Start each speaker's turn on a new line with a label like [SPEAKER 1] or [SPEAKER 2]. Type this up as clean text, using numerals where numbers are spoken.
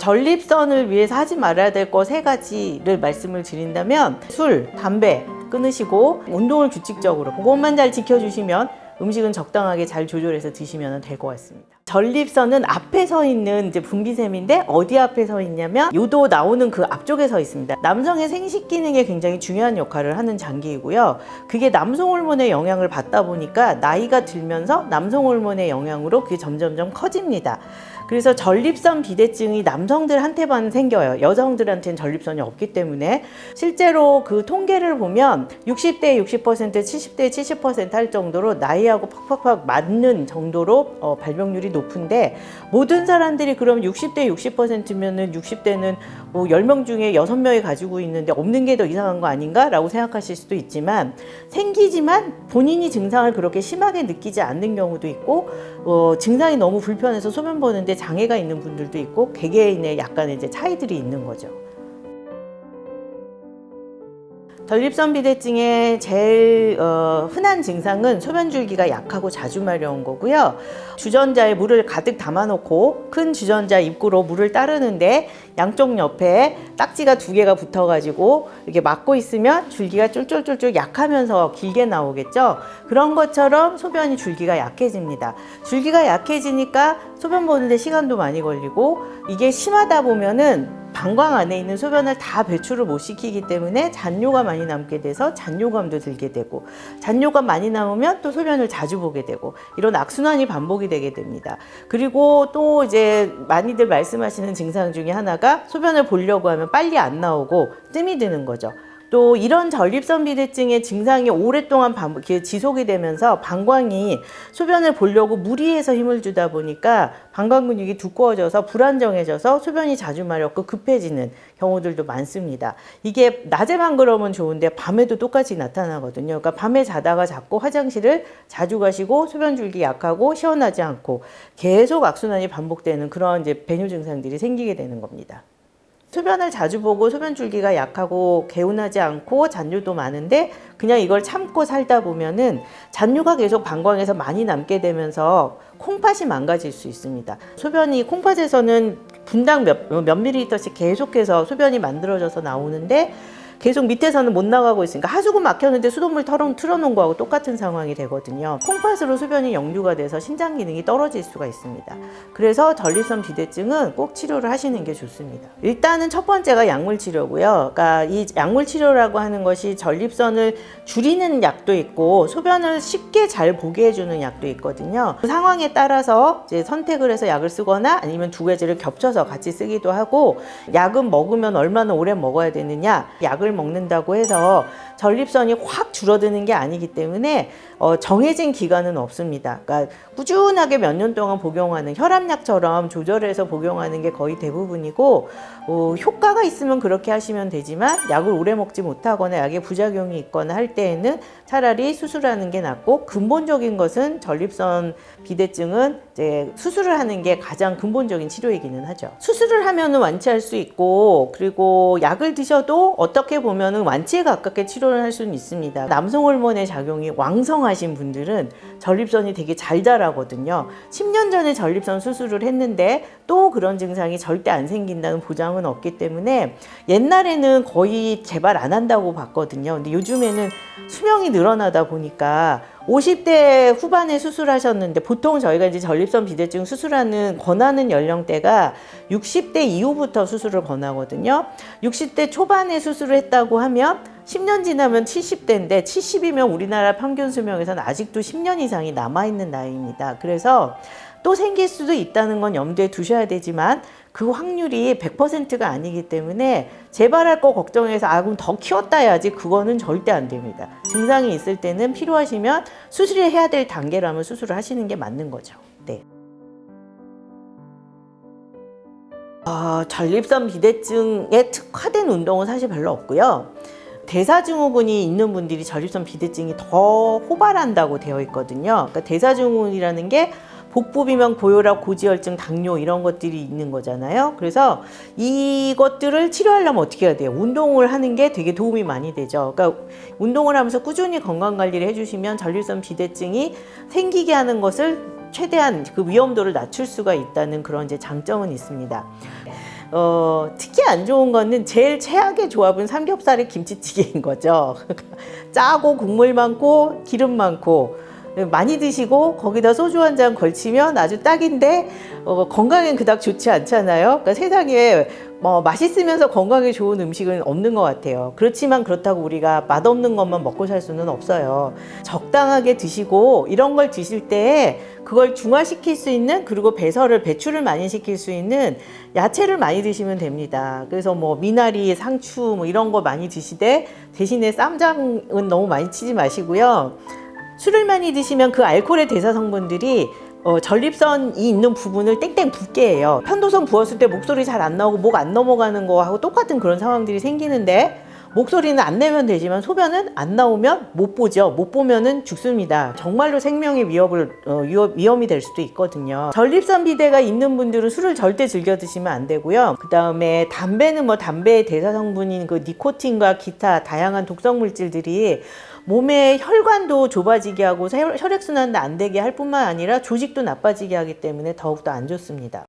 [SPEAKER 1] 전립선을 위해서 하지 말아야 될 거 3가지를 말씀을 드린다면 술, 담배 끊으시고 운동을 규칙적으로 그것만 잘 지켜주시면 음식은 적당하게 잘 조절해서 드시면 될 것 같습니다. 전립선은 앞에 서 있는 이제 분비샘인데 어디 앞에 서 있냐면 요도 나오는 그 앞쪽에 서 있습니다. 남성의 생식 기능에 굉장히 중요한 역할을 하는 장기이고요. 그게 남성 호르몬의 영향을 받다 보니까 나이가 들면서 남성 호르몬의 영향으로 그게 점점점 커집니다. 그래서 전립선 비대증이 남성들한테만 생겨요. 여성들한테는 전립선이 없기 때문에 실제로 그 통계를 보면 60대 60%, 70대 70% 할 정도로 나이하고 팍팍팍 맞는 정도로 발병률이 높은데 모든 사람들이 그럼 60대 60%면은 60대는 뭐 10명 중에 6명이 가지고 있는데 없는 게 더 이상한 거 아닌가? 라고 생각하실 수도 있지만 생기지만 본인이 증상을 그렇게 심하게 느끼지 않는 경우도 있고 증상이 너무 불편해서 소변 보는데 장애가 있는 분들도 있고 개개인의 약간의 이제 차이들이 있는 거죠. 전립선 비대증의 제일 흔한 증상은 소변줄기가 약하고 자주 마려운 거고요. 주전자에 물을 가득 담아놓고 큰 주전자 입구로 물을 따르는데 양쪽 옆에 딱지가 2개가 붙어가지고 이렇게 막고 있으면 줄기가 쫄쫄쫄쫄 약하면서 길게 나오겠죠. 그런 것처럼 소변이 줄기가 약해집니다. 줄기가 약해지니까 소변 보는데 시간도 많이 걸리고 이게 심하다 보면은 방광 안에 있는 소변을 다 배출을 못 시키기 때문에 잔뇨가 많이 남게 돼서 잔뇨감도 들게 되고 잔뇨가 많이 남으면 또 소변을 자주 보게 되고 이런 악순환이 반복이 되게 됩니다. 그리고 또 이제 많이들 말씀하시는 증상 중에 하나가 소변을 보려고 하면 빨리 안 나오고 뜸이 드는 거죠. 또 이런 전립선 비대증의 증상이 오랫동안 지속이 되면서 방광이 소변을 보려고 무리해서 힘을 주다 보니까 방광 근육이 두꺼워져서 불안정해져서 소변이 자주 마렵고 급해지는 경우들도 많습니다. 이게 낮에만 그러면 좋은데 밤에도 똑같이 나타나거든요. 그러니까 밤에 자다가 자꾸 화장실을 자주 가시고 소변 줄기 약하고 시원하지 않고 계속 악순환이 반복되는 그런 이제 배뇨 증상들이 생기게 되는 겁니다. 소변을 자주 보고 소변 줄기가 약하고 개운하지 않고 잔뇨도 많은데 그냥 이걸 참고 살다 보면은 잔뇨가 계속 방광에서 많이 남게 되면서 콩팥이 망가질 수 있습니다. 소변이 콩팥에서는 분당 몇 밀리리터씩 계속해서 소변이 만들어져서 나오는데 계속 밑에서는 못 나가고 있으니까 하수구 막혔는데 수돗물 틀어놓은 거하고 똑같은 상황이 되거든요. 콩팥으로 소변이 역류가 돼서 신장 기능이 떨어질 수가 있습니다. 그래서 전립선 비대증은 꼭 치료를 하시는 게 좋습니다. 일단은 첫 번째가 약물 치료고요. 그러니까 이 약물 치료라고 하는 것이 전립선을 줄이는 약도 있고 소변을 쉽게 잘 보게 해주는 약도 있거든요. 그 상황에 따라서 이제 선택을 해서 약을 쓰거나 아니면 2가지를 겹쳐서 같이 쓰기도 하고 약은 먹으면 얼마나 오래 먹어야 되느냐 약을 먹는다고 해서 전립선이 확 줄어드는 게 아니기 때문에 정해진 기간은 없습니다. 그러니까 꾸준하게 몇 년 동안 복용하는 혈압약처럼 조절해서 복용하는 게 거의 대부분이고 효과가 있으면 그렇게 하시면 되지만 약을 오래 먹지 못하거나 약에 부작용이 있거나 할 때에는 차라리 수술하는 게 낫고 근본적인 것은 전립선 비대증은 이제 수술을 하는 게 가장 근본적인 치료이기는 하죠. 수술을 하면은 완치할 수 있고 그리고 약을 드셔도 어떻게 보면은 완치에 가깝게 치료를 할 수는 있습니다. 남성 호르몬의 작용이 왕성하신 분들은 전립선이 되게 잘 자라거든요. 10년 전에 전립선 수술을 했는데 또 그런 증상이 절대 안 생긴다는 보장은 없기 때문에 옛날에는 거의 재발 안 한다고 봤거든요. 근데 요즘에는 수명이 늘어나다 보니까 50대 후반에 수술하셨는데 보통 저희가 이제 전립선 비대증 수술하는 권하는 연령대가 60대 이후부터 수술을 권하거든요. 60대 초반에 수술을 했다고 하면 10년 지나면 70대인데 70이면 우리나라 평균 수명에서는 아직도 10년 이상이 남아있는 나이입니다. 그래서 또 생길 수도 있다는 건 염두에 두셔야 되지만 그 확률이 100%가 아니기 때문에 재발할 거 걱정해서 그럼 더 키웠다 해야지 그거는 절대 안 됩니다. 증상이 있을 때는 필요하시면 수술을 해야 될 단계라면 수술을 하시는 게 맞는 거죠. 네. 전립선 비대증에 특화된 운동은 사실 별로 없고요. 대사증후군이 있는 분들이 전립선 비대증이 더 호발한다고 되어 있거든요. 그러니까 대사증후군이라는 게 복부비명, 고혈압, 고지혈증, 당뇨 이런 것들이 있는 거잖아요. 그래서 이것들을 치료하려면 어떻게 해야 돼요? 운동을 하는 게 되게 도움이 많이 되죠. 그러니까 운동을 하면서 꾸준히 건강관리를 해주시면 전립선 비대증이 생기게 하는 것을 최대한 그 위험도를 낮출 수가 있다는 그런 이제 장점은 있습니다. 특히 안 좋은 거는 제일 최악의 조합은 삼겹살에 김치찌개인 거죠. 짜고 국물 많고 기름 많고 많이 드시고 거기다 소주 한 잔 걸치면 아주 딱인데 건강엔 그닥 좋지 않잖아요. 그러니까 세상에 맛있으면서 건강에 좋은 음식은 없는 것 같아요. 그렇지만 그렇다고 우리가 맛없는 것만 먹고 살 수는 없어요. 적당하게 드시고 이런 걸 드실 때 그걸 중화시킬 수 있는, 그리고 배출을 많이 시킬 수 있는 야채를 많이 드시면 됩니다. 그래서 미나리, 상추 이런 거 많이 드시되 대신에 쌈장은 너무 많이 치지 마시고요. 술을 많이 드시면 그 알코올의 대사 성분들이 전립선이 있는 부분을 땡땡 붓게 해요. 편도선 부었을 때 목소리 잘 안 나오고 목 안 넘어가는 거하고 똑같은 그런 상황들이 생기는데, 목소리는 안 내면 되지만 소변은 안 나오면 못 보죠. 못 보면은 죽습니다. 정말로 생명의 위험이 될 수도 있거든요. 전립선 비대가 있는 분들은 술을 절대 즐겨 드시면 안 되고요. 그 다음에 담배는 담배의 대사 성분인 그 니코틴과 기타 다양한 독성 물질들이 몸의 혈관도 좁아지게 하고 혈액순환도 안 되게 할 뿐만 아니라 조직도 나빠지게 하기 때문에 더욱더 안 좋습니다.